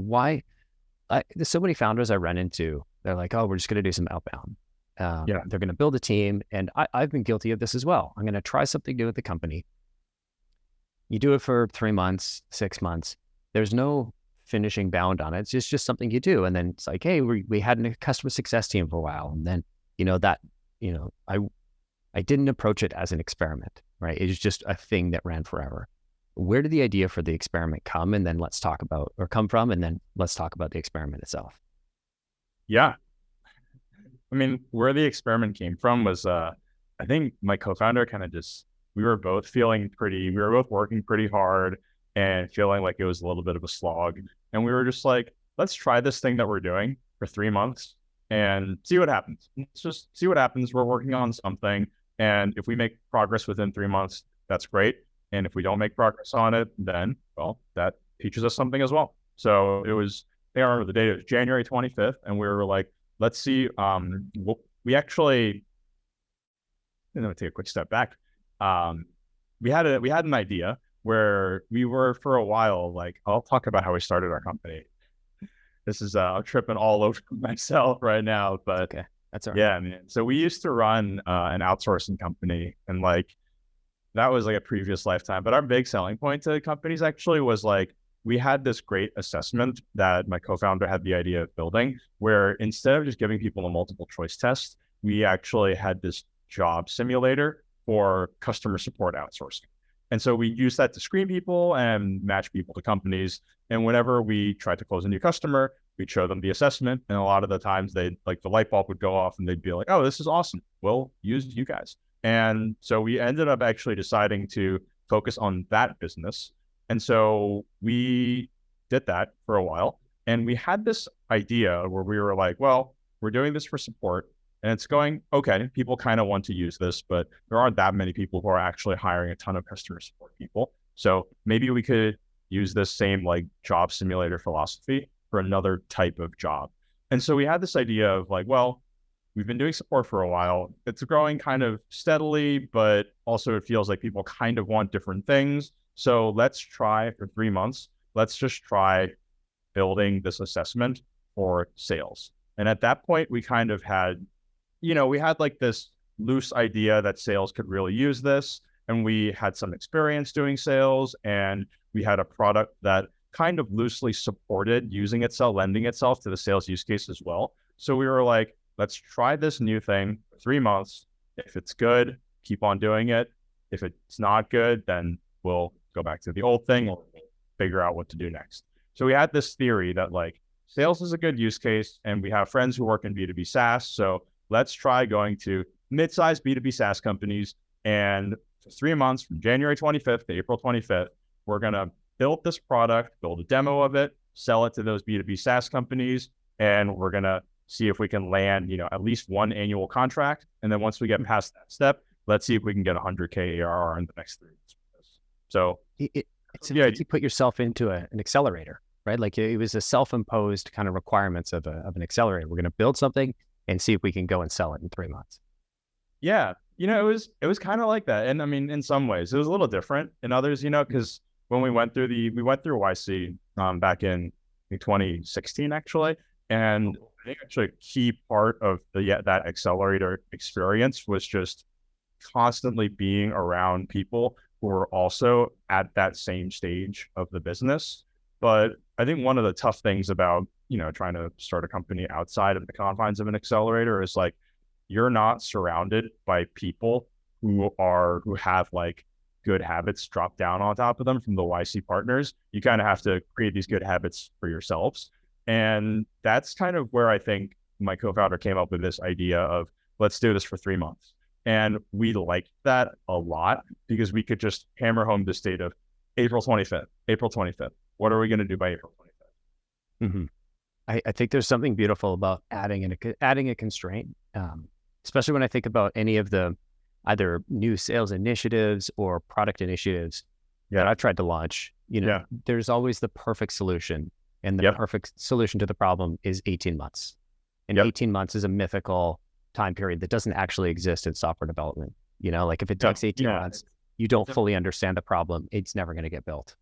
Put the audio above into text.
there's so many founders I run into. They're like, oh, we're just going to do some outbound. Yeah. They're going to build a team. And I've been guilty of this as well. I'm going to try something new with the company. You do it for 3 months, 6 months. There's no finishing bound on it. It's just something you do. And then it's like, hey, we had a customer success team for a while. And then, I didn't approach it as an experiment, right? It was just a thing that ran forever. Where did the idea for the experiment come? And then come from, and then let's talk about the experiment itself. Yeah. I mean, where the experiment came from was, I think my co-founder we were both working pretty hard and feeling like it was a little bit of a slog. And we were just like, let's try this thing that we're doing for 3 months and see what happens. Let's just see what happens. We're working on something. And if we make progress within 3 months, that's great. And if we don't make progress on it, then, well, that teaches us something as well. So I remember the date, it was January 25th. And we were like, let's see, we actually, let me take a quick step back. We had an idea where we were for a while, like, I'll talk about how we started our company. This is, I'm tripping all over myself right now, but okay. That's all right. Yeah, man. So we used to run an outsourcing company, and like, that was like a previous lifetime. But our big selling point to companies actually was like, we had this great assessment that my co-founder had the idea of building, where instead of just giving people a multiple choice test, we actually had this job simulator for customer support outsourcing. And so we used that to screen people and match people to companies. And whenever we tried to close a new customer, we'd show them the assessment. And a lot of the times the light bulb would go off and they'd be like, oh, this is awesome. We'll use you guys. And so we ended up actually deciding to focus on that business. And so we did that for a while. And we had this idea where we were like, well, we're doing this for support. And it's going, okay, people kind of want to use this, but there aren't that many people who are actually hiring a ton of customer support people. So maybe we could use this same like job simulator philosophy for another type of job. And so we had this idea of like, well, we've been doing support for a while. It's growing kind of steadily, but also it feels like people kind of want different things. So let's try for 3 months. Let's just try building this assessment for sales. And at that point, we kind of had, we had like this loose idea that sales could really use this. And we had some experience doing sales, and we had a product that kind of loosely supported lending itself to the sales use case as well. So we were like, let's try this new thing for 3 months. If it's good, keep on doing it. If it's not good, then we'll go back to the old thing or figure out what to do next. So we had this theory that like sales is a good use case, and we have friends who work in B2B SaaS. So let's try going to mid-sized B2B SaaS companies. And for 3 months, from January 25th to April 25th, we're going to build this product, build a demo of it, sell it to those B2B SaaS companies. And we're going to see if we can land, at least one annual contract. And then once we get past that step, let's see if we can get 100K ARR in the next 3 months. So it's you put yourself into an accelerator, right? Like it was a self-imposed kind of requirements of an accelerator. We're going to build something and see if we can go and sell it in 3 months. Yeah. It was kind of like that. And I mean, in some ways it was a little different. In others, because when we went through YC back in 2016, actually. And I think actually a key part of that accelerator experience was just constantly being around people who were also at that same stage of the business. But I think one of the tough things about, trying to start a company outside of the confines of an accelerator is like, you're not surrounded by people who have like good habits drop down on top of them from the YC partners. You kind of have to create these good habits for yourselves. And that's kind of where I think my co-founder came up with this idea of let's do this for 3 months. And we liked that a lot because we could just hammer home the state of April 25th. What are we going to do by April 25th? Mm-hmm. I think there's something beautiful about adding a constraint, especially when I think about any of the either new sales initiatives or product initiatives that I've tried to launch. There's always the perfect solution. And the perfect solution to the problem is 18 months. And 18 months is a mythical time period that doesn't actually exist in software development. Like if it takes 18 months, you don't fully understand the problem. It's never going to get built.